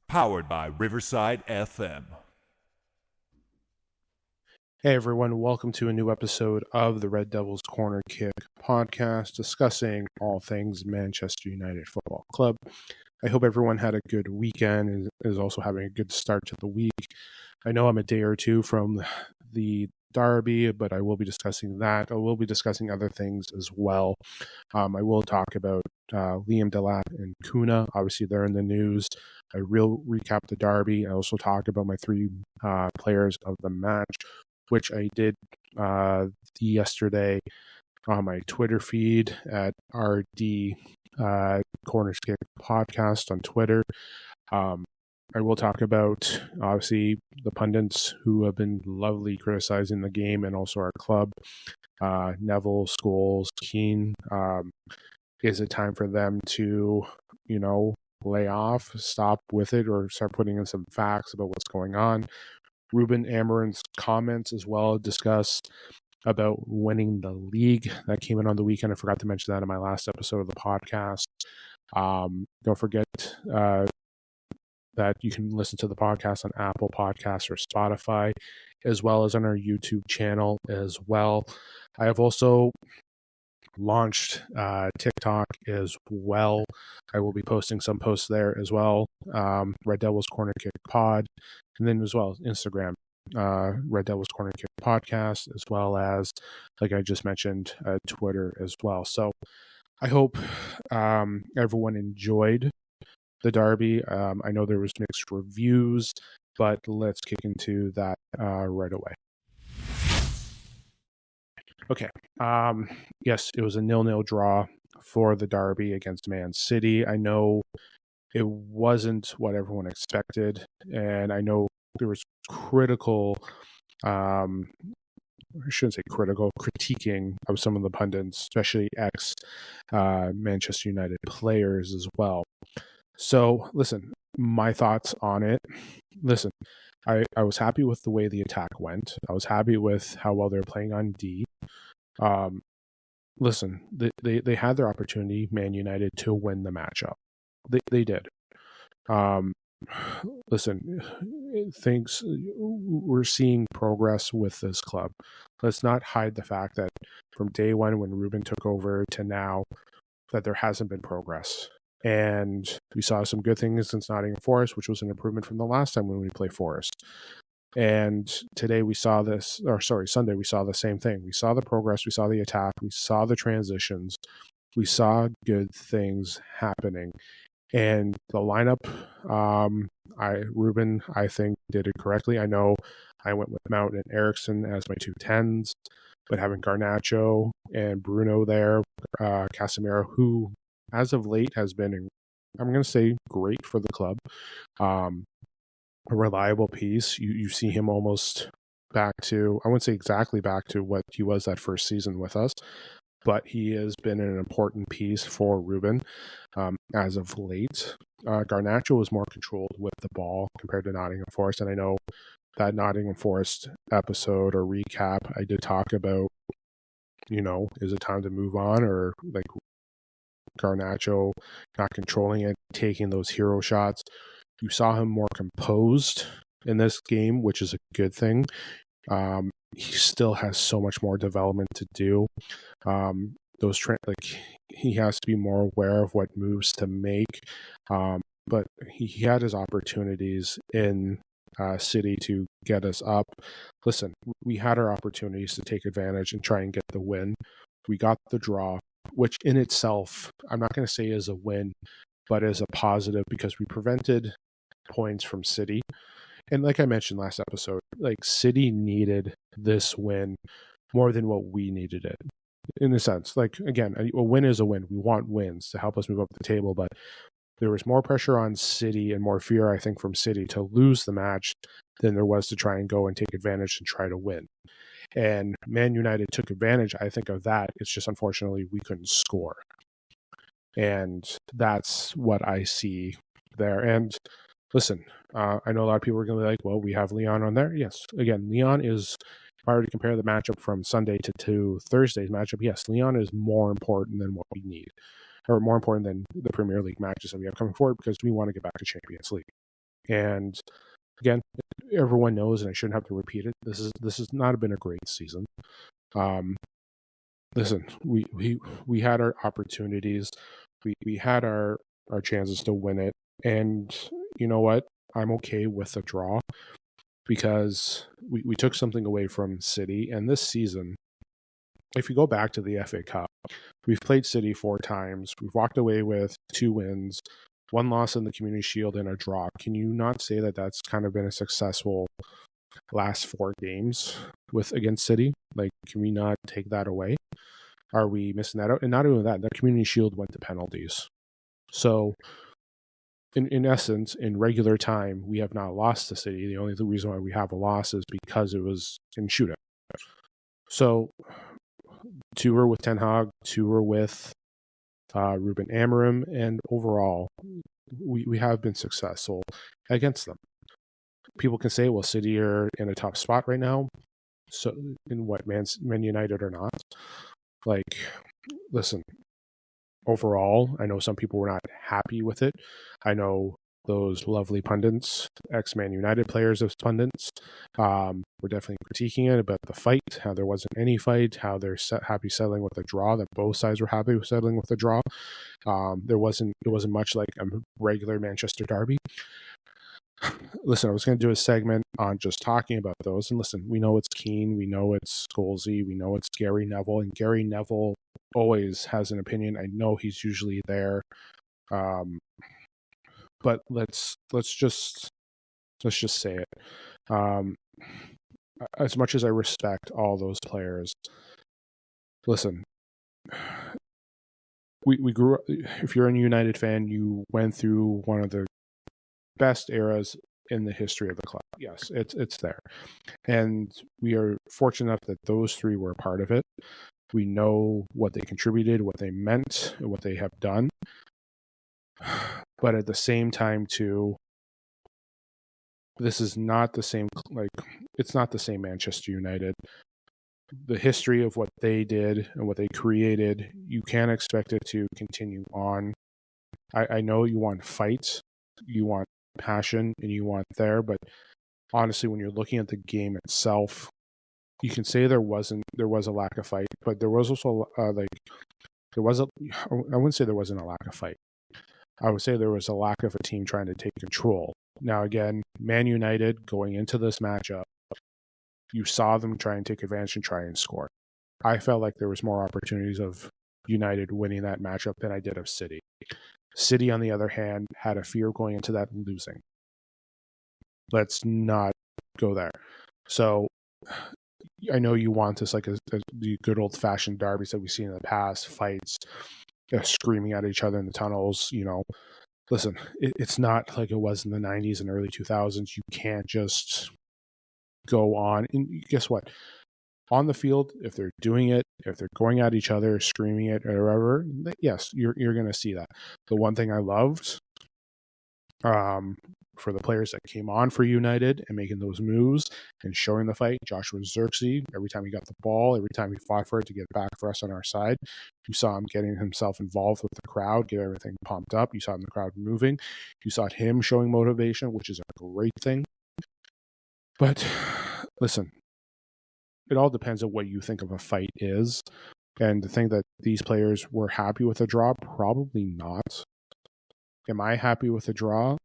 Powered by Riverside FM. Hey everyone, welcome to a new episode of the Red Devils Corner Kick podcast discussing all things Manchester United Football Club. I hope everyone had a good weekend and is also having a good start to the week. I know I'm a day or two from the derby, but I will be discussing that. I will be discussing other things as well. I will talk about Delap and Cunha. Obviously, they're in the news. I will recap the derby. I also talk about my three players of the match, which I did yesterday on my Twitter feed at RD Corners Kick Podcast on Twitter. I will talk about, obviously, the pundits who have been lovely criticizing the game and also our club. Neville, Scholes, Keane. Is it time for them to, lay off, stop with it, or start putting in some facts about what's going on? Ruben Amorim's comments as well discuss about winning the league. That came in on the weekend. I forgot to mention that in my last episode of the podcast. Don't forget that you can listen to the podcast on Apple Podcasts or Spotify, as well as on our YouTube channel as well. I have also launched TikTok as well. I will be posting some posts there as well. Red Devils Corner Kick Pod, and then as well Instagram, Red Devils Corner Kick Podcast, as well as, like I just mentioned, Twitter as well. So I hope everyone enjoyed the derby. I know there was mixed reviews, but let's kick into that right away. Okay. Yes, it was a 0-0 draw for the derby against Man City. I know it wasn't what everyone expected, and I know there was critical, I shouldn't say critical, critiquing of some of the pundits, especially ex-Manchester United players as well. So, listen, my thoughts on it. Listen, I was happy with the way the attack went. I was happy with how well they were playing on D. Listen, they had their opportunity, Man United, to win the matchup. They did. Listen, we're seeing progress with this club. Let's not hide the fact that from day one when Ruben took over to now, that there hasn't been progress. And we saw some good things since Nottingham Forest, which was an improvement from the last time when we played Forest. And today we saw Sunday we saw the same thing. We saw the progress, we saw the attack, we saw the transitions, we saw good things happening. And the lineup, Ruben, I think, did it correctly. I know I went with Mount and Eriksson as my 2 10s, but having Garnacho and Bruno there, Casemiro, who as of late has been, I'm going to say, great for the club. A reliable piece. You see him almost back to, I wouldn't say exactly back to what he was that first season with us, but he has been an important piece for Ruben as of late. Garnacho was more controlled with the ball compared to Nottingham Forest, and I know that Nottingham Forest episode or recap, I did talk about, is it time to move on, or like Garnacho not controlling it, taking those hero shots. You saw him more composed in this game, which is a good thing. He still has so much more development to do. He has to be more aware of what moves to make. But he had his opportunities in City to get us up. Listen, we had our opportunities to take advantage and try and get the win. We got the draw, which in itself, I'm not going to say is a win, but is a positive because we prevented points from City. And like I mentioned last episode, like City needed this win more than what we needed it. In a sense, like, again, a win is a win. We want wins to help us move up the table, but there was more pressure on City and more fear, I think, from City to lose the match than there was to try and go and take advantage and try to win. And Man United took advantage, I think, of that. It's just, unfortunately, we couldn't score. And that's what I see there. And listen, I know a lot of people are going to be like, well, we have Leon on there. Yes. Again, Leon is, if I were to compare the matchup from Sunday to Thursday's matchup, yes, Leon is more important than what we need, or more important than the Premier League matches that we have coming forward, because we want to get back to Champions League. And again, everyone knows, and I shouldn't have to repeat it. This has not been a great season. Listen, we had our opportunities, we had our chances to win it, and you know what? I'm okay with a draw because we took something away from City, and this season, if you go back to the FA Cup, we've played City 4 times. We've walked away with 2 wins, 1 loss in the Community Shield, and a draw. Can you not say that that's kind of been a successful last 4 games against City? Like, can we not take that away? Are we missing that out? And not only that, the Community Shield went to penalties. So, in essence, in regular time, we have not lost to City. The only reason why we have a loss is because it was in shootout. So, 2 were with Ten Hag, 2 were with Ruben Amorim, and overall, we have been successful against them. People can say, well, City are in a top spot right now. So, in what, Man United or not? Like, listen, overall, I know some people were not happy with it. I know those lovely pundits, ex-Man United players as pundits, were definitely critiquing it about the fight, how there wasn't any fight, how they're happy settling with a draw, that both sides were happy with settling with a draw. It wasn't much like a regular Manchester derby. Listen, I was going to do a segment on just talking about those. And listen, we know it's Keane, we know it's Scholesy, we know it's Gary Neville, and Gary Neville always has an opinion. I know he's usually there. But let's just say it. As much as I respect all those players, listen, we grew up. If you're a United fan, you went through one of the best eras in the history of the club. Yes, it's there, and we are fortunate enough that those 3 were a part of it. We know what they contributed, what they meant, and what they have done. But at the same time, too, this is not the same. Like, it's not the same Manchester United. The history of what they did and what they created, you can't expect it to continue on. I know you want fights, you want passion, and you want there, but honestly, when you're looking at the game itself, you can say there was a lack of fight, but there was also I wouldn't say there wasn't a lack of fight. I would say there was a lack of a team trying to take control. Now, again, Man United going into this matchup, you saw them try and take advantage and try and score. I felt like there was more opportunities of United winning that matchup than I did of City. City, on the other hand, had a fear going into that losing. Let's not go there. So, I know you want this like the good old-fashioned derbies that we've seen in the past, fights, screaming at each other in the tunnels, Listen, it's not like it was in the 90s and early 2000s. You can't just go on. And guess what? On the field, if they're doing it, if they're going at each other, screaming it, or whatever, yes, you're going to see that. The one thing I loved for the players that came on for United and making those moves and showing the fight, Joshua Zirkzee, every time he got the ball, every time he fought for it to get back for us on our side, you saw him getting himself involved with the crowd, get everything pumped up. You saw the crowd moving. You saw him showing motivation, which is a great thing. But listen, it all depends on what you think of a fight is. And to think that these players were happy with a draw, probably not. Am I happy with a draw?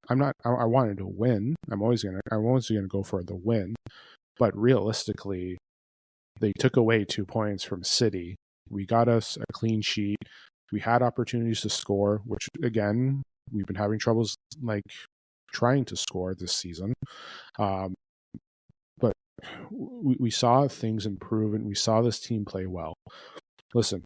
I'm not. I wanted to win. I'm always gonna go for the win. But realistically, they took away 2 points from City. We got us a clean sheet. We had opportunities to score, which again, we've been having troubles like trying to score this season. But we saw things improve, and we saw this team play well. Listen,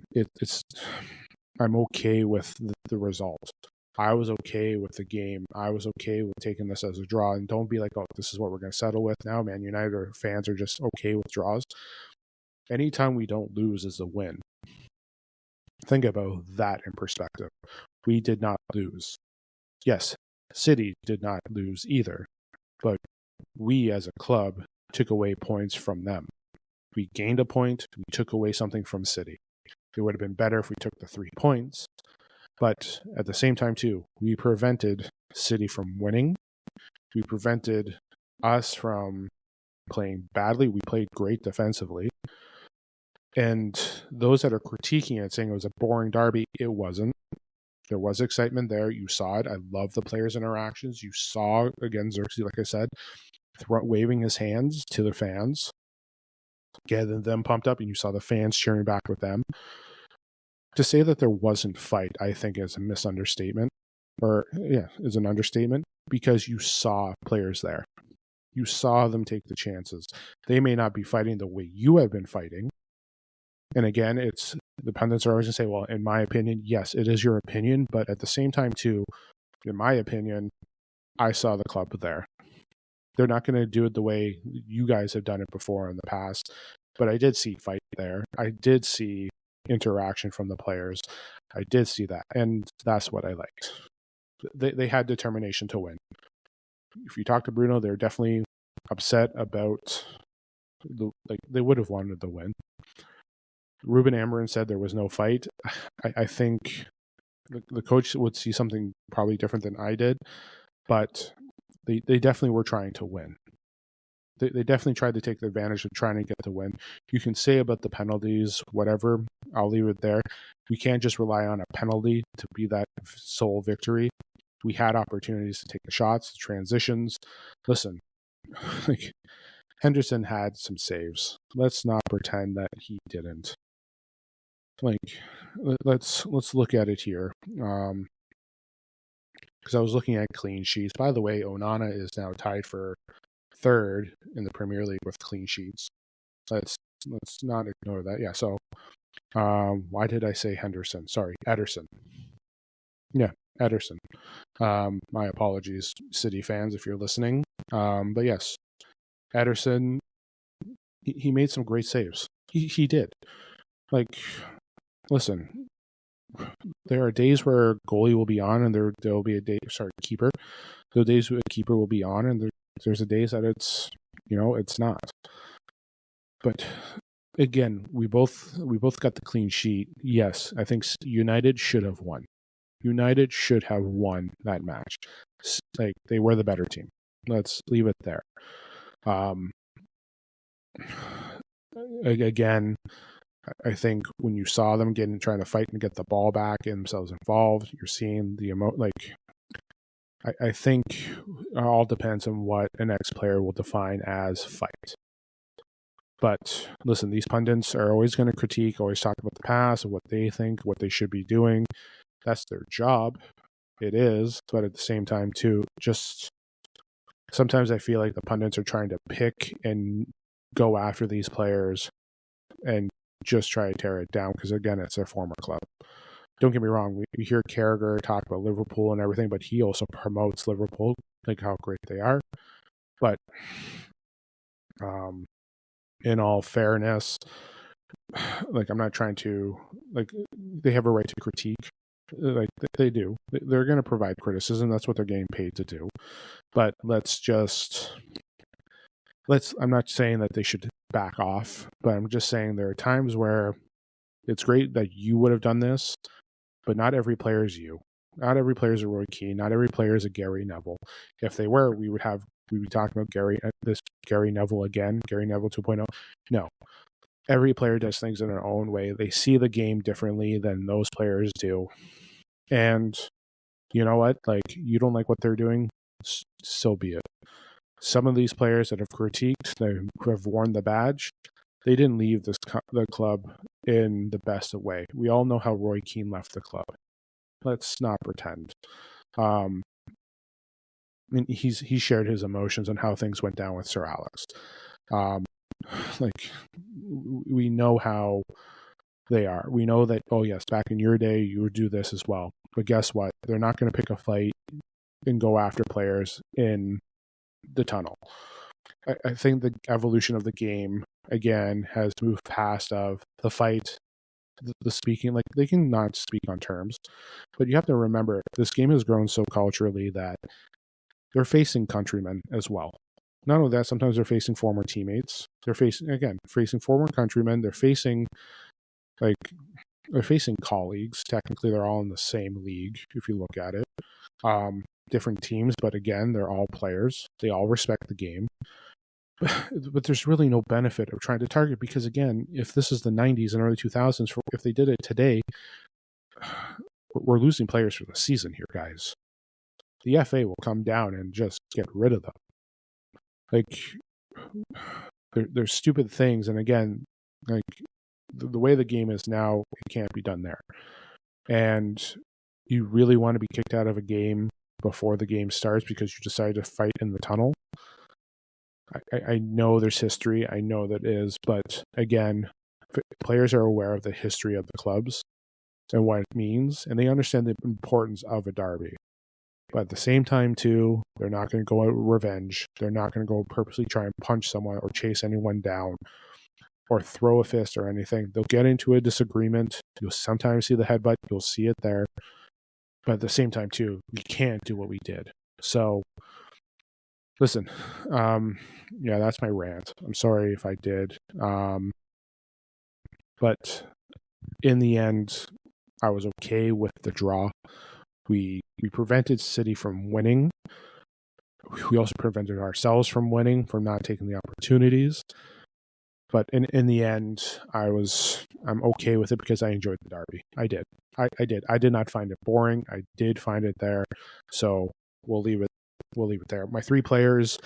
I'm okay with the result. I was okay with the game. I was okay with taking this as a draw. And don't be like, oh, this is what we're going to settle with now. Man United or fans are just okay with draws. Anytime we don't lose is a win. Think about that in perspective. We did not lose. Yes, City did not lose either. But we as a club took away points from them. We gained a point. We took away something from City. It would have been better if we took the 3 points. But at the same time, too, we prevented City from winning, We prevented us from playing badly. We played great defensively. And those that are critiquing it, saying it was a boring derby, it wasn't. There was excitement there. You saw it. I love the players' interactions. You saw, again, Xerxes, like I said, waving his hands to the fans, getting them pumped up, and you saw the fans cheering back with them. To say that there wasn't fight, I think, is a misunderstatement, is an understatement, because you saw players there. You saw them take the chances. They may not be fighting the way you have been fighting. And again, the pundits are always going to say, well, in my opinion, yes, it is your opinion. But at the same time, too, in my opinion, I saw the club there. They're not going to do it the way you guys have done it before in the past. But I did see fight there. I did see interaction from the players. I did see that. And that's what I liked. They had determination to win. If you talk to Bruno, they're definitely upset about they would have wanted the win. Ruben Amorim said there was no fight. I think the coach would see something probably different than I did, but they definitely were trying to win. They definitely tried to take the advantage of trying to get the win. You can say about the penalties, whatever. I'll leave it there. We can't just rely on a penalty to be that sole victory. We had opportunities to take the shots, the transitions. Listen, Henderson had some saves. Let's not pretend that he didn't. Let's look at it here. Because I was looking at clean sheets. By the way, Onana is now tied for third in the Premier League with clean sheets. Let's not ignore that. Yeah. So, why did I say Henderson? Sorry, Ederson. Yeah, Ederson. My apologies, City fans, if you're listening. But yes, Ederson. He made some great saves. He did. Listen, there are days where goalie will be on, and there will be a day. Sorry, keeper. There are days where keeper will be on, and there's a days that it's not. But again, we both got the clean sheet. Yes, I think United should have won. United should have won that match. They were the better team. Let's leave it there. Again, I think when you saw them trying to fight and get the ball back, get themselves involved, you're seeing the I think it all depends on what an ex-player will define as fight. But listen, these pundits are always going to critique, always talk about the past and what they think, what they should be doing. That's their job. It is. But at the same time, too, just sometimes I feel like the pundits are trying to pick and go after these players and just try to tear it down because, again, it's their former club. Don't get me wrong. We hear Carragher talk about Liverpool and everything, but he also promotes Liverpool, how great they are. But in all fairness, I'm not trying to, they have a right to critique. They do. They're going to provide criticism. That's what they're getting paid to do. But I'm not saying that they should back off, but I'm just saying there are times where it's great that you would have done this, but not every player is you. Not every player is a Roy Keane. Not every player is a Gary Neville. If they were, we would be talking about Gary Neville again, Gary Neville 2.0. No. Every player does things in their own way. They see the game differently than those players do. And you know what? You don't like what they're doing, so be it. Some of these players that have critiqued, who have worn the badge, they didn't leave the club in the best of way. We all know how Roy Keane left the club. Let's not pretend. He shared his emotions on how things went down with Sir Alex. We know how they are. We know that, oh yes, back in your day, you would do this as well. But guess what? They're not going to pick a fight and go after players in the tunnel. I think the evolution of the game, again, has moved past of the fight, the speaking. They can not speak on terms, but you have to remember, this game has grown so culturally that they're facing countrymen as well. Not only that, sometimes they're facing former teammates. They're facing former countrymen. They're facing colleagues. Technically, they're all in the same league if you look at it. different teams, but again, they're all players. They all respect the game. But there's really no benefit of trying to target, because again, if this is the 90s and early 2000s, if they did it today, we're losing players for the season here, guys. The FA will come down and just get rid of them. Like, there's stupid things, and again, like the way the game is now, it can't be done there. And you really want to be kicked out of a game before the game starts because you decided to fight in the tunnel. I know there's history. I know that is. But again, players are aware of the history of the clubs and what it means, and they understand the importance of a derby. But at the same time, too, they're not going to go out with revenge. They're not going to go purposely try and punch someone or chase anyone down or throw a fist or anything. They'll get into a disagreement. You'll sometimes see the headbutt. You'll see it there. But at the same time, too, we can't do what we did. So, listen, yeah, that's my rant. I'm sorry if I did. But in the end, I was okay with the draw. We prevented City from winning. We also prevented ourselves from winning, from not taking the opportunities. But in the end, I'm okay with it because I enjoyed the derby. I did. I did. I did not find it boring. I did find it there. So we'll leave it there. My 3 players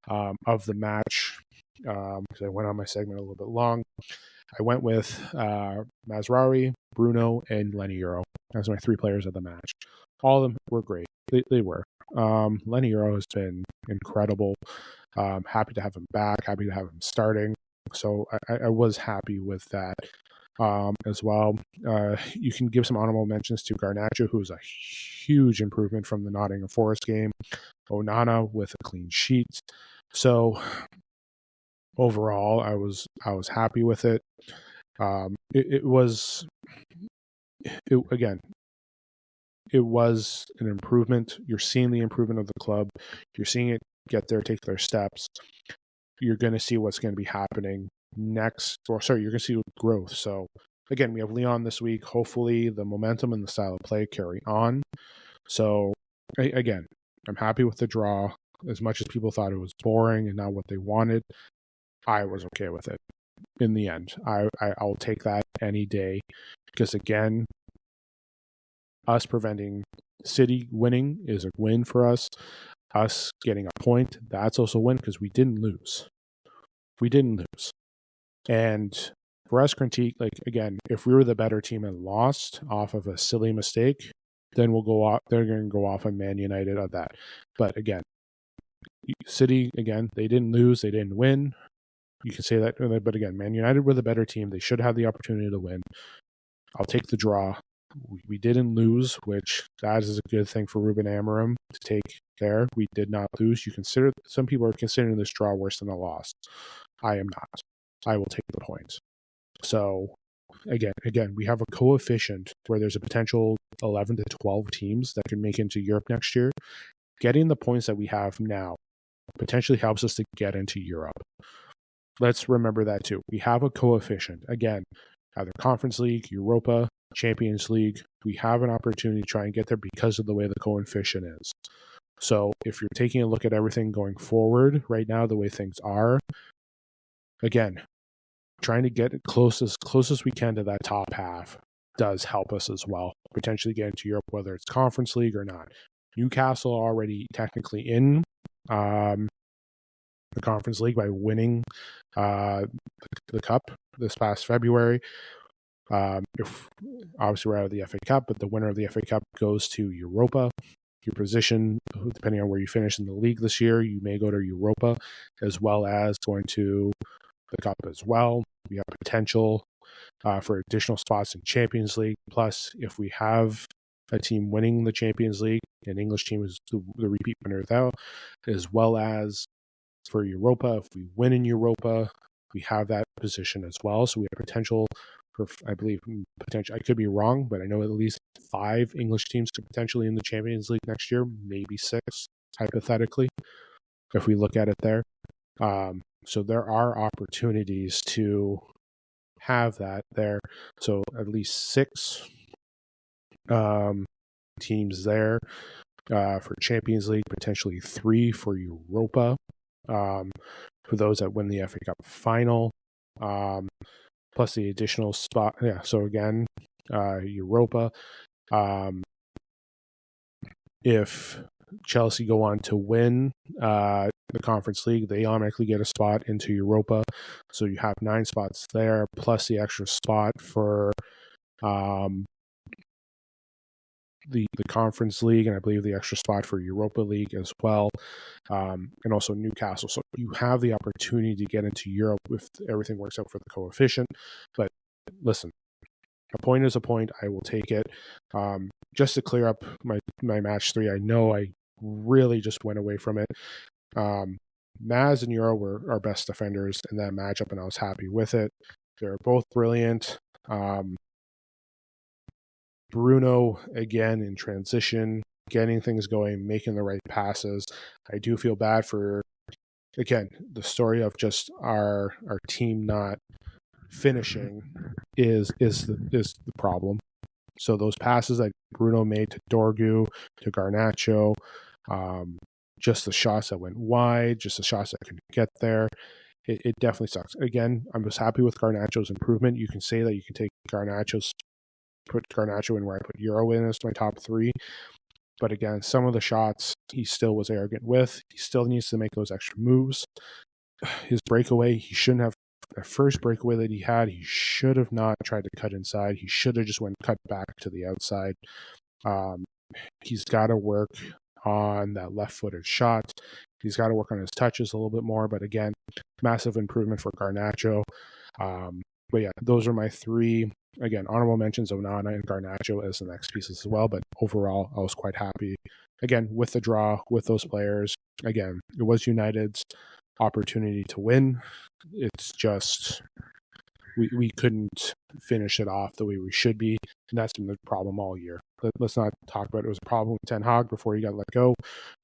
of the match, because I went on my segment a little bit long, I went with Mazraoui, Bruno, and Lenny Euro as my 3 players of the match. All of them were great. They were. Lenny Euro has been incredible. Happy to have him back. Happy to have him starting. So I was happy with that as well. You can give some honorable mentions to Garnacho, who's a huge improvement from the Nottingham Forest game. Onana with a clean sheet. So overall, I was happy with it. It was an improvement. You're seeing the improvement of the club. You're seeing it get there, take their steps. You're going to see what's going to be happening next. You're going to see growth. So again, we have Leon this week. Hopefully the momentum and the style of play carry on. So again, I'm happy with the draw. As much as people thought it was boring and not what they wanted, I was okay with it. In the end, I'll take that any day, because again, us preventing City winning is a win for us. Us getting a point, that's also a win, because we didn't lose. And for us, critique, like, again, if we were the better team and lost off of a silly mistake, then we'll go off. They're going to go off on Man United on that. But again, City, again, they didn't lose, they didn't win. You can say that, but again, Man United were the better team. They should have the opportunity to win. I'll take the draw. We didn't lose, which that is a good thing for Ruben Amorim to take there. We did not lose. Some people are considering this draw worse than a loss. I am not. I will take the point. So again, we have a coefficient where there's a potential 11 to 12 teams that can make it into Europe next year. Getting the points that we have now potentially helps us to get into Europe. Let's remember that too. We have a coefficient. Again, either Conference League, Europa, Champions League. We have an opportunity to try and get there because of the way the coefficient is. So if you're taking a look at everything going forward right now, the way things are, again, trying to get close as we can to that top half does help us as well. Potentially get into Europe, whether it's Conference League or not. Newcastle are already technically in the Conference League by winning the Cup this past February. If obviously we're out of the FA Cup, but the winner of the FA Cup goes to Europa. Your position, depending on where you finish in the league this year, you may go to Europa as well as going to the Cup as well. We have potential for additional spots in Champions League. Plus, if we have a team winning the Champions League, an English team is the repeat winner though, as well as for Europa, if we win in Europa, we have that position as well. So we have potential for, I believe, I could be wrong, but I know at least 5 English teams could potentially in the Champions League next year, maybe 6, hypothetically, if we look at it there. So there are opportunities to have that there. So at least 6 teams there. for Champions League, potentially 3 for Europa, for those that win the FA Cup final, plus the additional spot. Yeah, so again, Europa. If Chelsea go on to win the Conference League, they automatically get a spot into Europa. So you have 9 spots there, plus the extra spot for the Conference League, and I believe the extra spot for Europa League as well, and also Newcastle. So you have the opportunity to get into Europe if everything works out for the coefficient. But listen, a point is a point. I will take it. Just to clear up my match 3, I know I really just went away from it. Maz and Euro were our best defenders in that matchup, and I was happy with it. They're both brilliant. Bruno, again, in transition, getting things going, making the right passes. I do feel bad for, again, the story of just our team not finishing is the problem. So those passes that Bruno made to Dorgu, to Garnacho, just the shots that went wide, just the shots that couldn't get there, it definitely sucks. Again, I'm just happy with Garnacho's improvement. You can say that you can take put Garnacho in where I put Euro in as my top 3. But again, some of the shots he still was arrogant with. He still needs to make those extra moves. His breakaway, he shouldn't have. The first breakaway that he had, he should have not tried to cut inside. He should have just went cut back to the outside. He's got to work on that left-footed shot. He's got to work on his touches a little bit more. But again, massive improvement for Garnacho. But yeah, those are my 3. Again, honorable mentions Onana and Garnacho as the next pieces as well. But overall, I was quite happy. Again, with the draw, with those players. Again, it was United's opportunity to win. It's just we couldn't finish it off the way we should be, and that's been the problem all year. Let's not talk about it. It was a problem with Ten Hag before he got let go.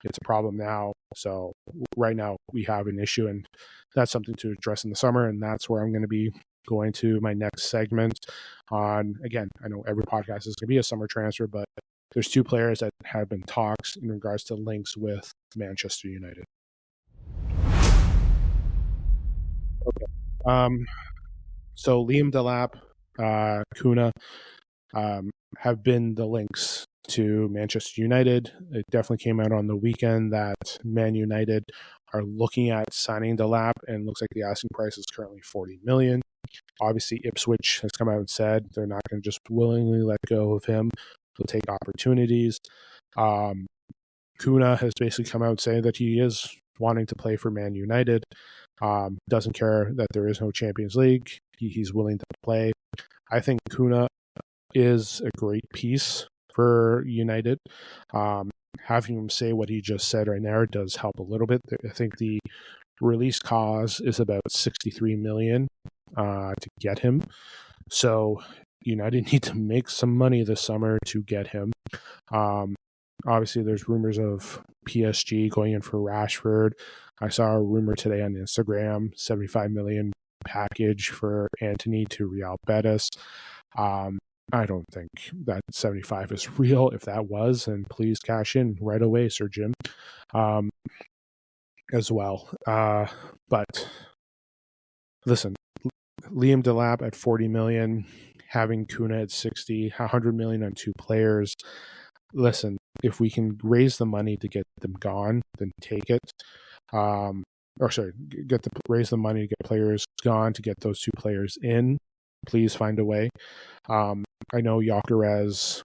It's a problem now. So right now we have an issue, and that's something to address in the summer, and that's where I'm going to be going to my next segment on. Again, I know every podcast is going to be a summer transfer, but there's 2 players that have been talks in regards to links with Manchester United. Okay. So Liam Delap, Cunha, have been the links to Manchester United. It definitely came out on the weekend that Man United are looking at signing Delap, and looks like the asking price is currently $40 million. Obviously, Ipswich has come out and said they're not going to just willingly let go of him. They'll take opportunities. Cunha has basically come out saying that he is wanting to play for Man United. Doesn't care that there is no Champions League. He's willing to play. I think Cunha is a great piece for United. Having him say what he just said right now does help a little bit. I think the release cost is about $63 million to get him. So United need to make some money this summer to get him. Obviously, there's rumors of PSG going in for Rashford. I saw a rumor today on Instagram, $75 million package for Antony to Real Betis. I don't think that 75 is real. If that was, then please cash in right away, Sir Jim, as well. But listen, Liam Delap at 40 million, having Cunha at 60, 100 million on 2 players. Listen, if we can raise the money to get them gone, then take it. Raise the money to get players gone, to get those 2 players in. Please find a way. I know Gyökeres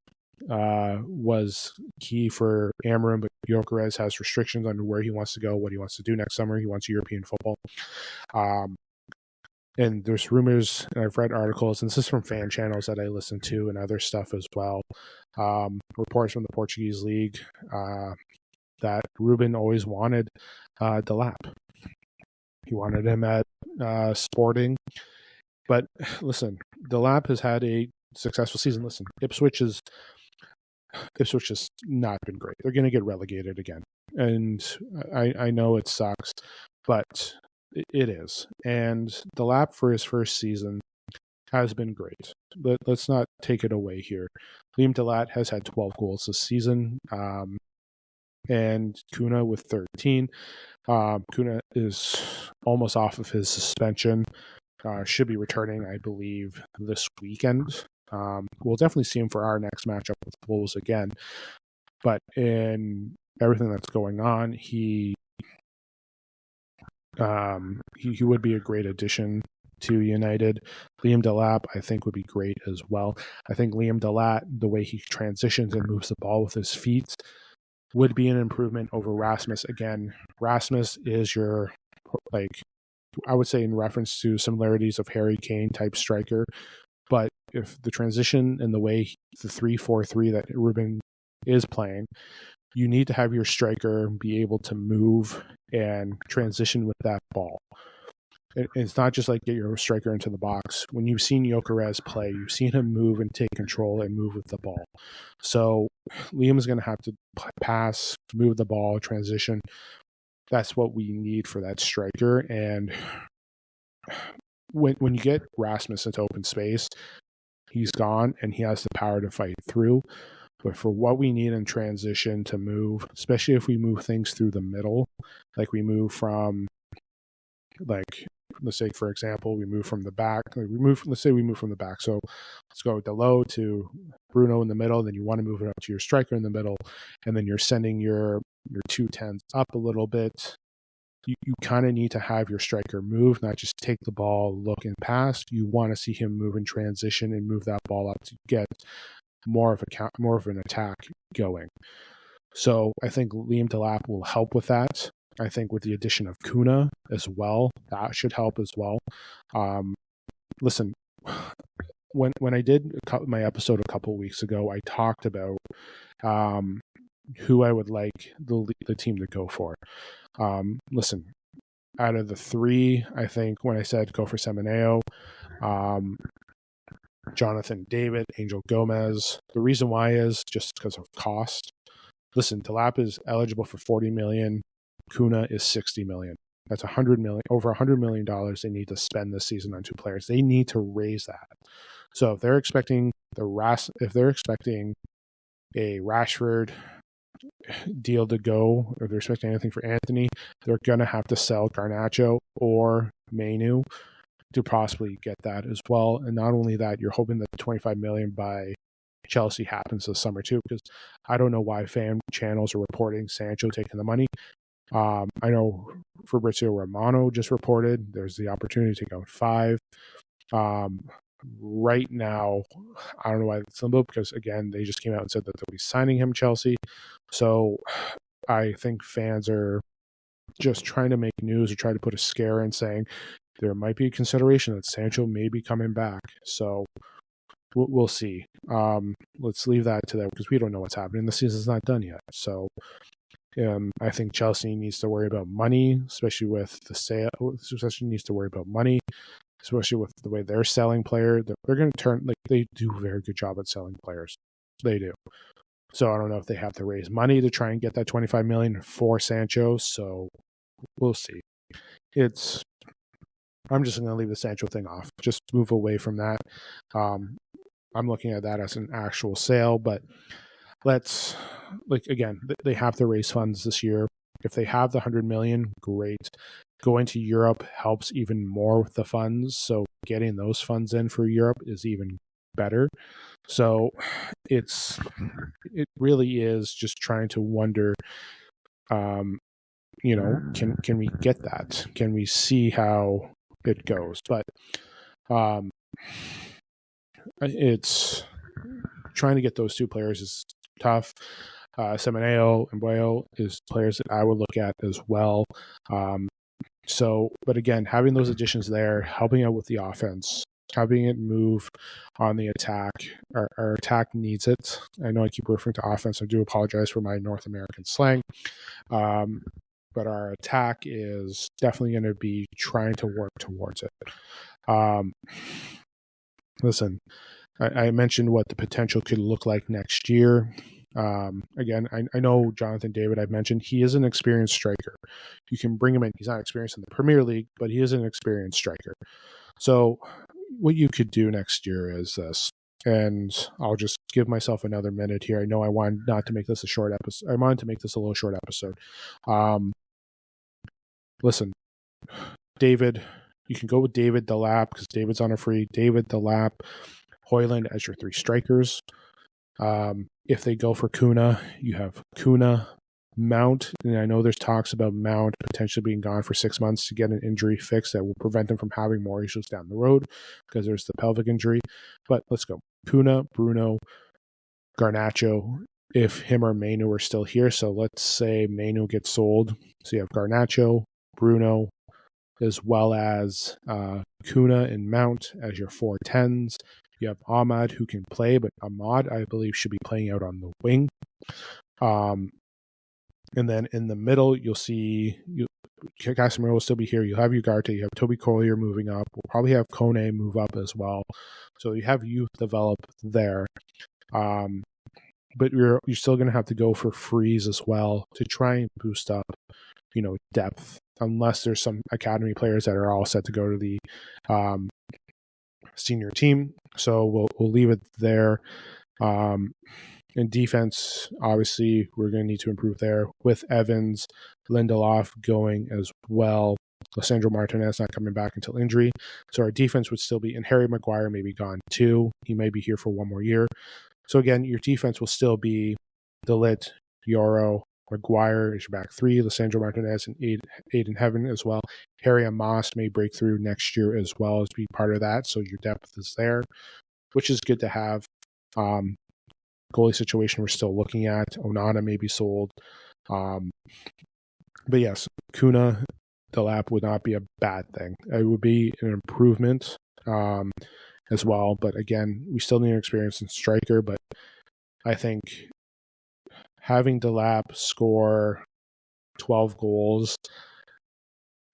was key for Amarim, but Gyökeres has restrictions on where he wants to go, what he wants to do next summer. He wants European football. And there's rumors, and I've read articles, and this is from fan channels that I listen to and other stuff as well. Reports from the Portuguese league that Ruben always wanted Delap. He wanted him at Sporting. But listen, Delap has had a successful season. Listen, Ipswich has not been great. They're going to get relegated again. And I know it sucks, but it is. And Delap for his first season has been great. Let's not take it away here. Liam Delap has had 12 goals this season. and Cunha with 13. Cunha is almost off of his suspension. Should be returning, I believe, this weekend. We'll definitely see him for our next matchup with the Wolves again. But in everything that's going on, he would be a great addition to United. Liam Delap, I think, would be great as well. I think Liam Delap, the way he transitions and moves the ball with his feet, would be an improvement over Rasmus. Again, Rasmus is your, like, I would say in reference to similarities of Harry Kane type striker. But if the transition and the way the 3-4-3 that Ruben is playing, you need to have your striker be able to move and transition with that ball. It's not just like get your striker into the box. When you've seen Gyökeres play, you've seen him move and take control and move with the ball. So Liam is going to have to pass, move the ball, transition. That's what we need for that striker. And when you get Rasmus into open space, he's gone and he has the power to fight through. But for what we need in transition to move, especially if we move things through the middle, like we move from, like, let's say, for example, we move from the back. Let's say we move from the back. So let's go Delot to Bruno in the middle. Then you want to move it up to your striker in the middle. And then you're sending your 2-10s up a little bit. You kind of need to have your striker move, not just take the ball, look and pass. You want to see him move in transition and move that ball up to get more of an attack going. So I think Liam Delap will help with that. I think with the addition of Cunha as well, that should help as well. Listen, when I did my episode a couple of weeks ago, I talked about who I would like the team to go for. Listen, out of the three, I think when I said go for Semenyo, Jonathan David, Angel Gomez, the reason why is just because of cost. Listen, Delap is eligible for 40 million. Cunha is 60 million. That's 100 million, over $100 million they need to spend this season on two players. They need to raise that. So if they're expecting a Rashford deal to go, or they're expecting anything for Anthony, they're going to have to sell Garnacho or Mainu to possibly get that as well. And not only that, you're hoping that the 25 million by Chelsea happens this summer too, because I don't know why fan channels are reporting Sancho taking the money. I know Fabrizio Romano just reported there's the opportunity to go 5. Right now, I don't know why it's limbo, because again, they just came out and said that they'll be signing him, Chelsea. So I think fans are just trying to make news or try to put a scare in, saying there might be a consideration that Sancho may be coming back. So we'll see. Let's leave that to them, because we don't know what's happening. The season's not done yet. So I think Chelsea needs to worry about money, especially with the sale. Especially needs to worry about money, especially with the way they're selling players. They're going to turn, like, they do a very good job at selling players. They do. So I don't know if they have to raise money to try and get that 25 million for Sancho. So we'll see. I'm just going to leave the Sancho thing off. Just move away from that. I'm looking at that as an actual sale, but again, they have to raise funds this year. If they have the 100 million, great. Going to Europe helps even more with the funds. So getting those funds in for Europe is even better. So it really is just trying to wonder, can we get that? Can we see how it goes? But it's trying to get those two players is tough. Semenyo and Boyo is players that I would look at as well. But again, having those additions there, helping out with the offense, having it move on the attack. Our attack needs it. I know I keep referring to offense. I do apologize for my North American slang. But our attack is definitely going to be trying to work towards it. Listen, I mentioned what the potential could look like next year. Again, I know Jonathan David, I've mentioned, he is an experienced striker. You can bring him in. He's not experienced in the Premier League, but he is an experienced striker. So what you could do next year is this. and I'll just give myself another minute here. I know I wanted not to make this a short episode. I wanted to make this a little short episode. Listen, David, you can go with David Delap because David's on a free. David Delap, Hoyland as your three strikers. If they go for Cunha, you have Cunha, Mount, and I know there's talks about Mount potentially being gone for 6 months to get an injury fix that will prevent him from having more issues down the road because there's the pelvic injury. But let's go. Cunha, Bruno, Garnacho, if him or Mainu are still here. So let's say Mainu gets sold. So you have Garnacho, Bruno, as well as Cunha and Mount as your 4-10s. You have Ahmad who can play, but Ahmad, I believe, should be playing out on the wing. And then in the middle, you'll see Casemiro will still be here. You'll have Ugarte. You have Toby Collier moving up. We'll probably have Kone move up as well. So you have youth develop there. But you're still going to have to go for frees as well to try and boost up, depth. Unless there's some academy players that are all set to go to the senior team. So we'll leave it there. In defense, obviously, we're going to need to improve there with Evans, Lindelof going as well. Lissandro Martinez not coming back until injury. So our defense would still be, and Harry Maguire may be gone too. He may be here for one more year. So again, your defense will still be Delit, Yoro, Maguire is your back three, Lissandro Martinez and Aiden Heaven as well. Harry Amos may break through next year as well as be part of that. So your depth is there, which is good to have. Goalie situation we're still looking at. Onana may be sold. But yes, Cunha, Delap would not be a bad thing. It would be an improvement as well. But again, we still need an experienced striker. But I think having Delap score 12 goals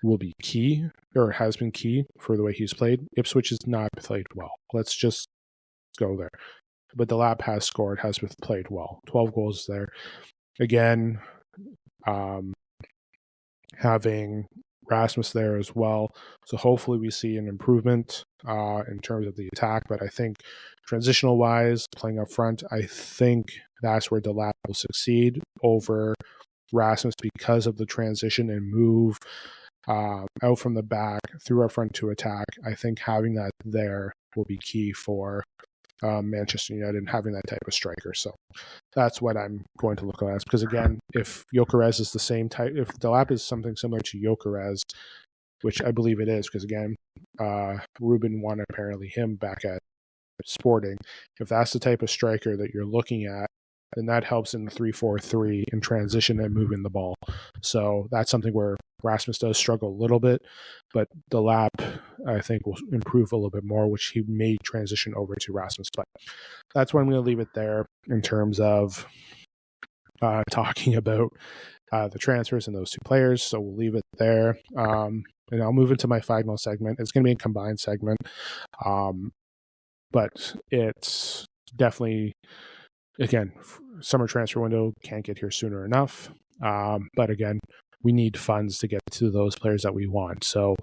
will be key, or has been key for the way he's played. Ipswich has not played well. Let's just go there. But Delap has scored, has played well. 12 goals there. Again, having Rasmus there as well. So hopefully we see an improvement in terms of the attack. But I think transitional-wise, playing up front, I think that's where Delap will succeed over Rasmus because of the transition and move out from the back through our front to attack. I think having that there will be key for Manchester United and having that type of striker. So that's what I'm going to look at. Because again, if Gyökeres is the same type, if Delap is something similar to Gyökeres, which I believe it is, because again, Ruben won apparently him back at Sporting. If that's the type of striker that you're looking at, then that helps in the 3-4-3 in transition and moving the ball. So that's something where Rasmus does struggle a little bit, but Delap, I think, will improve a little bit more, which he may transition over to Rasmus. But that's why I'm going to leave it there in terms of talking about the transfers and those two players. So we'll leave it there. And I'll move into my final segment. It's going to be a combined segment. But it's definitely, again, summer transfer window can't get here sooner enough. But again, we need funds to get to those players that we want. So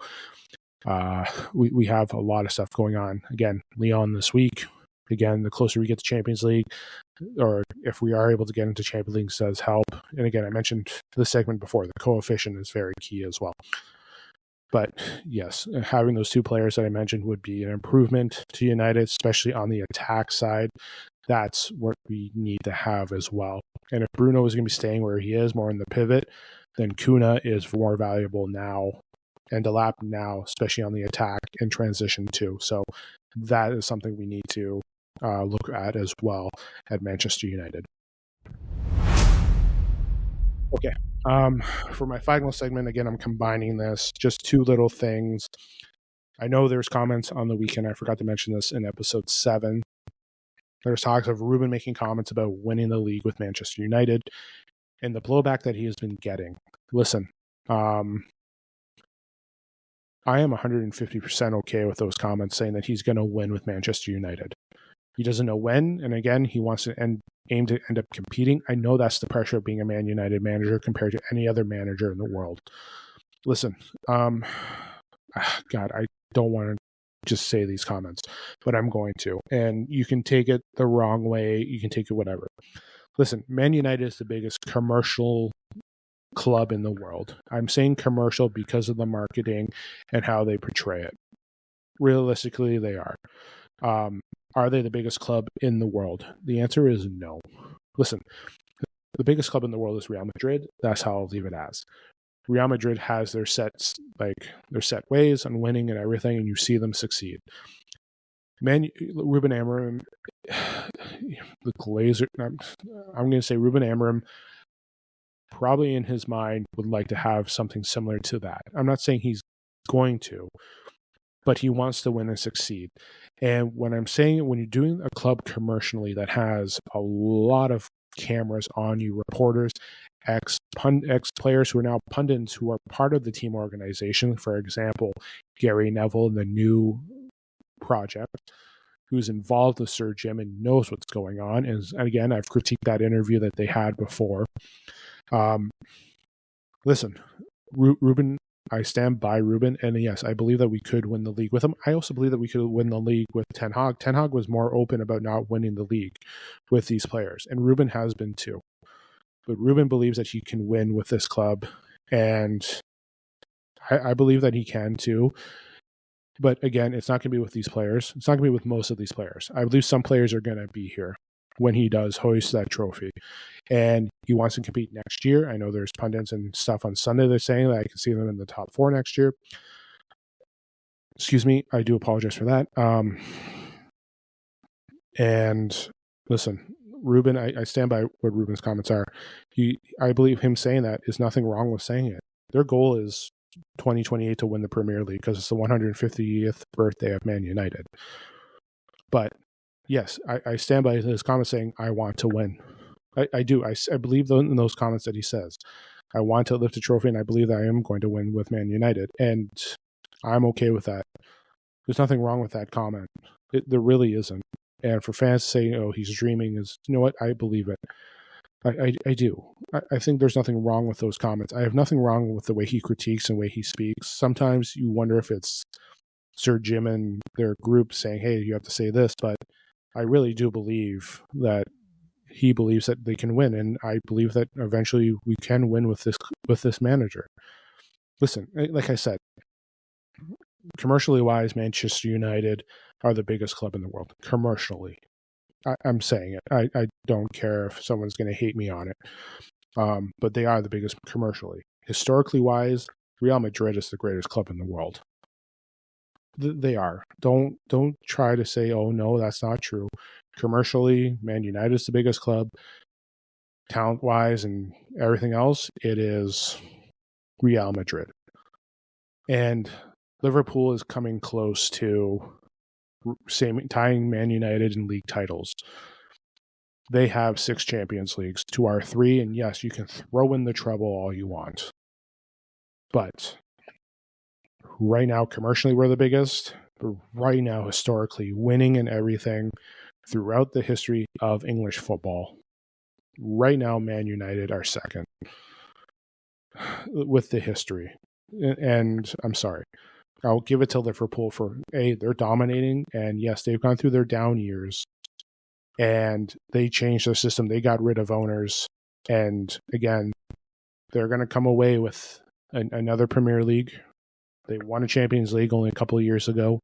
we have a lot of stuff going on. Again, Lyon this week. Again, the closer we get to Champions League, or if we are able to get into Champions League, does help. And again, I mentioned the segment before, the coefficient is very key as well. But yes, having those two players that I mentioned would be an improvement to United, especially on the attack side. That's what we need to have as well. And if Bruno is going to be staying where he is, more in the pivot, then Cunha is more valuable now, and Delap now, especially on the attack and transition too. So that is something we need to look at as well at Manchester United. Okay. For my final segment, again, I'm combining this, just two little things. I know there's comments on the weekend. I forgot to mention this in episode 7. There's talks of Ruben making comments about winning the league with Manchester United and the blowback that he has been getting. Listen, I am 150% okay with those comments saying that he's going to win with Manchester United. He doesn't know when, and again, he wants to aim to end up competing. I know that's the pressure of being a Man United manager compared to any other manager in the world. Listen, God, I don't want to just say these comments, but I'm going to. And you can take it the wrong way. You can take it whatever. Listen, Man United is the biggest commercial club in the world. I'm saying commercial because of the marketing and how they portray it. Realistically, they are. Are they the biggest club in the world? The answer is no. Listen, the biggest club in the world is Real Madrid. That's how I'll leave it as. Real Madrid has their set ways on winning and everything, and you see them succeed. Ruben Amorim, the Glazer. I'm going to say Ruben Amorim, probably in his mind, would like to have something similar to that. I'm not saying he's going to, but he wants to win and succeed. And when I'm saying, when you're doing a club commercially that has a lot of cameras on you, reporters, ex-players who are now pundits who are part of the team organization, for example, Gary Neville in the new project, who's involved with Sir Jim and knows what's going on. And again, I've critiqued that interview that they had before. Listen, Ruben, I stand by Ruben, and yes, I believe that we could win the league with him. I also believe that we could win the league with Ten Hag. Ten Hag was more open about not winning the league with these players, and Ruben has been too. But Ruben believes that he can win with this club, and I believe that he can too. But again, it's not going to be with these players. It's not going to be with most of these players. I believe some players are going to be here when he does hoist that trophy. And he wants to compete next year. I know there's pundits and stuff on Sunday they're saying that I can see them in the top 4 next year. Excuse me, I do apologize for that. And listen, Ruben, I stand by what Ruben's comments are. I believe him saying that is nothing wrong with saying it. Their goal is 2028 to win the Premier League because it's the 150th birthday of Man United. But yes, I stand by his comment saying, I want to win. I do. I believe in those comments that he says. I want to lift a trophy, and I believe that I am going to win with Man United. And I'm okay with that. There's nothing wrong with that comment. There really isn't. And for fans to say, oh, he's dreaming, is, you know what? I believe it. I do. I think there's nothing wrong with those comments. I have nothing wrong with the way he critiques and the way he speaks. Sometimes you wonder if it's Sir Jim and their group saying, hey, you have to say this. But I really do believe that he believes that they can win. And I believe that eventually we can win with this manager. Listen, like I said, commercially wise, Manchester United are the biggest club in the world. Commercially. I'm saying it. I don't care if someone's going to hate me on it. But they are the biggest commercially. Historically wise, Real Madrid is the greatest club in the world. They are. Don't try to say, oh no, that's not true. Commercially, Man United is the biggest club. Talent wise and everything else, it is Real Madrid. And Liverpool is coming close to tying Man United in league titles. They have 6 Champions Leagues to our 3, and yes, you can throw in the treble all you want. But right now, commercially, we're the biggest. But right now, historically, winning and everything throughout the history of English football, right now, Man United are second with the history. And I'm sorry. I'll give it to Liverpool for, they're dominating, and yes, they've gone through their down years, and they changed their system. They got rid of owners, and again, they're going to come away with another Premier League. They won a Champions League only a couple of years ago,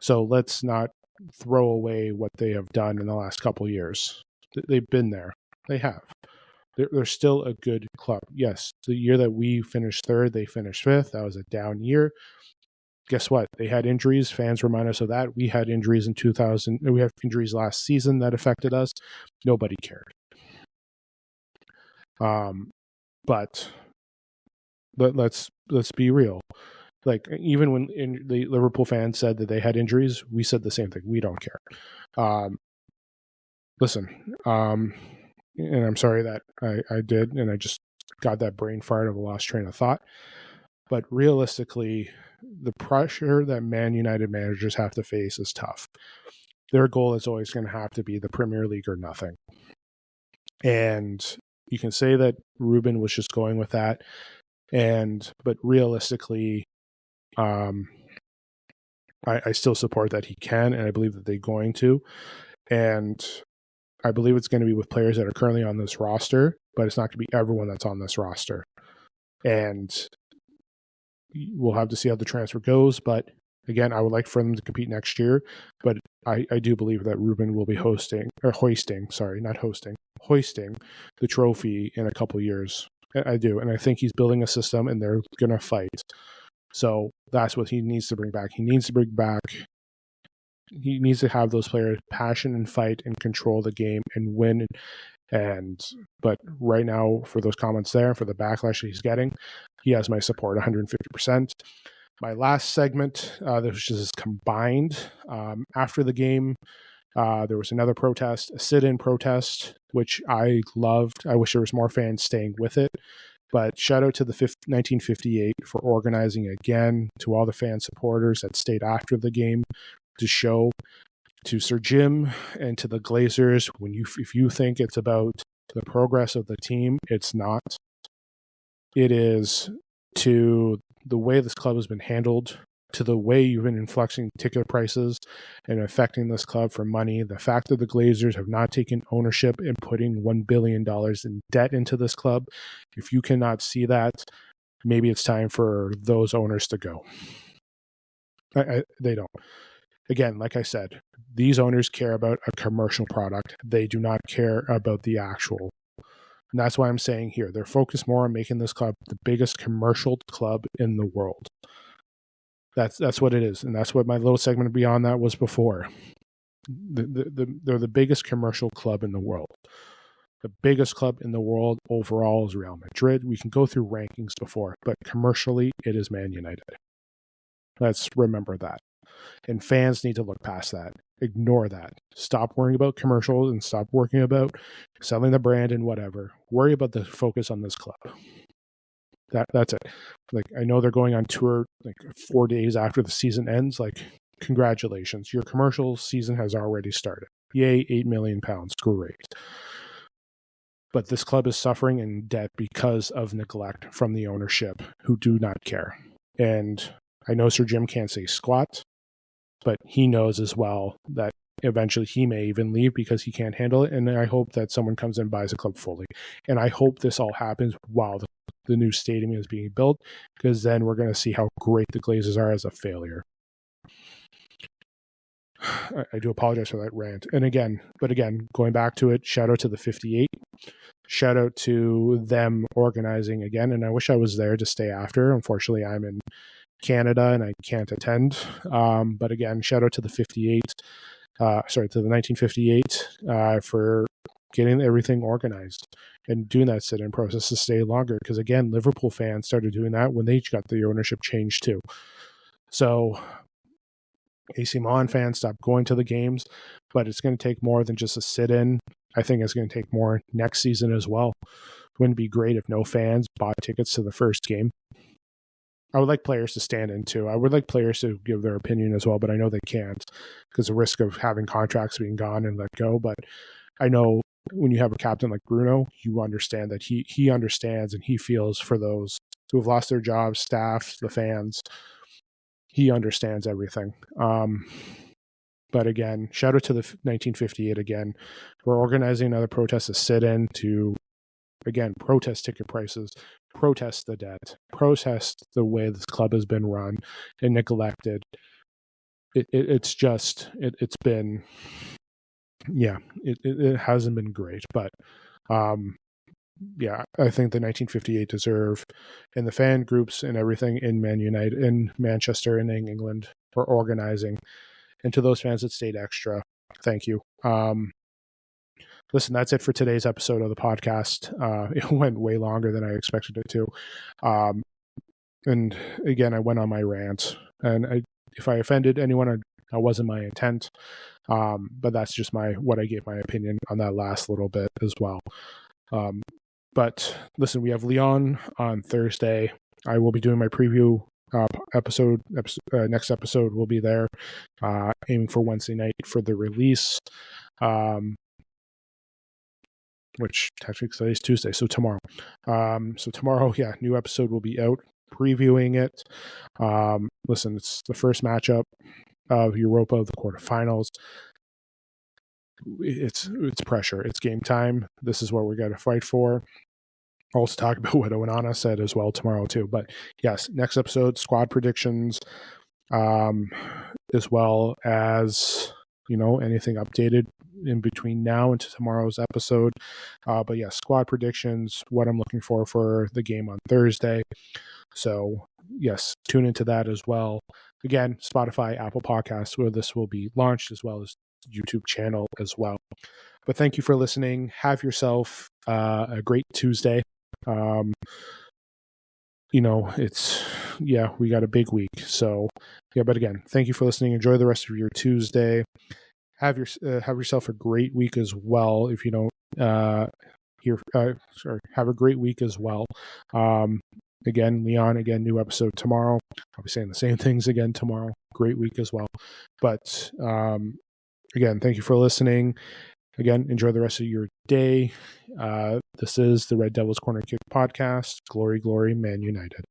so let's not throw away what they have done in the last couple of years. They've been there. They have. They're still a good club. Yes, the year that we finished 3rd, they finished 5th. That was a down year. Guess what? They had injuries. Fans remind us of that. We had injuries in 2000. We have injuries last season that affected us. Nobody cared. But let's be real. Like, even when the Liverpool fans said that they had injuries, we said the same thing. We don't care. Listen, and I'm sorry that I did, and I just got that brain fart of a lost train of thought. But realistically, the pressure that Man United managers have to face is tough. Their goal is always going to have to be the Premier League or nothing. And you can say that Ruben was just going with that, but realistically, I still support that he can, and I believe that they're going to. And I believe it's going to be with players that are currently on this roster, but it's not going to be everyone that's on this roster. And we'll have to see how the transfer goes. But again, I would like for them to compete next year. But I do believe that Ruben will be hoisting the trophy in a couple years. I do. And I think he's building a system, and they're going to fight. So that's what he needs to bring back. He needs to have those players passion and fight and control the game and win. But right now, for those comments there, for the backlash that he's getting, he has my support 150%. My last segment, which is combined, after the game, there was another protest, a sit-in protest, which I loved. I wish there was more fans staying with it. But shout out to the 1958 for organizing again, to all the fan supporters that stayed after the game to show, to Sir Jim and to the Glazers, if you think it's about the progress of the team, it's not. It is to the way this club has been handled, to the way you've been influxing ticket prices and affecting this club for money. The fact that the Glazers have not taken ownership and putting $1 billion in debt into this club, if you cannot see that, maybe it's time for those owners to go. They don't. Again, like I said, these owners care about a commercial product. They do not care about the actual. And that's why I'm saying here, they're focused more on making this club the biggest commercial club in the world. That's what it is. And that's what my little segment beyond that was before. They're the biggest commercial club in the world. The biggest club in the world overall is Real Madrid. We can go through rankings before, but commercially, it is Man United. Let's remember that. And fans need to look past that. Ignore that. Stop worrying about commercials and stop worrying about selling the brand and whatever. Worry about the focus on this club. That's it. Like, I know they're going on tour like 4 days after the season ends. Like, congratulations. Your commercial season has already started. Yay, £8 million. Great. But this club is suffering in debt because of neglect from the ownership who do not care. And I know Sir Jim can't say squat, but he knows as well that eventually he may even leave because he can't handle it. And I hope that someone comes in and buys the club fully. And I hope this all happens while the new stadium is being built, because then we're going to see how great the Glazers are as a failure. I do apologize for that rant. And again, going back to it, shout out to the 58. Shout out to them organizing again. And I wish I was there to stay after. Unfortunately, I'm in Canada and I can't attend. But again, shout out to the 1958 for getting everything organized and doing that sit-in process to stay longer. Because again, Liverpool fans started doing that when they got the ownership change too. So AC Milan fans stopped going to the games, but it's going to take more than just a sit-in. I think it's going to take more next season as well. Wouldn't it be great if no fans bought tickets to the first game? I would like players to stand in too. I would like players to give their opinion as well, but I know they can't because of the risk of having contracts being gone and let go. But I know when you have a captain like Bruno, you understand that he understands and he feels for those who have lost their jobs, staff, the fans. He understands everything. But again, shout out to the 1958 again. We're organizing another protest to sit in to, again, protest ticket prices, protest the debt, protest the way this club has been run and neglected. It hasn't been great, but yeah, I think the 1958 deserve, and the fan groups and everything in Man United, in Manchester and in England for organizing. And to those fans that stayed extra, thank you. Listen, that's it for today's episode of the podcast. It went way longer than I expected it to. And again, I went on my rant. And if I offended anyone, that wasn't my intent. But that's just what I gave my opinion on that last little bit as well. But listen, we have Leon on Thursday. I will be doing my preview episode. Next episode will be there, aiming for Wednesday night for the release, which technically today is Tuesday, so tomorrow. So tomorrow, new episode will be out previewing it. Listen, it's the first matchup. of Europa, the quarterfinals. It's pressure. It's game time. This is what we got to fight for. I'll also talk about what Onana said as well tomorrow too. But yes, next episode, squad predictions, as well as, anything updated in between now and to tomorrow's episode. But yes, squad predictions, what I'm looking for the game on Thursday. So yes, tune into that as well. Again, Spotify, Apple Podcasts, where this will be launched, as well as YouTube channel as well. But thank you for listening. Have yourself a great Tuesday. We got a big week. So but again, thank you for listening. Enjoy the rest of your Tuesday. Have yourself a great week as well. If you don't have a great week as well. Again, Leon, new episode tomorrow. I'll be saying the same things again tomorrow. Great week as well. But again, thank you for listening. Again, enjoy the rest of your day. This is the Red Devils Corner Kick podcast. Glory, glory, Man United.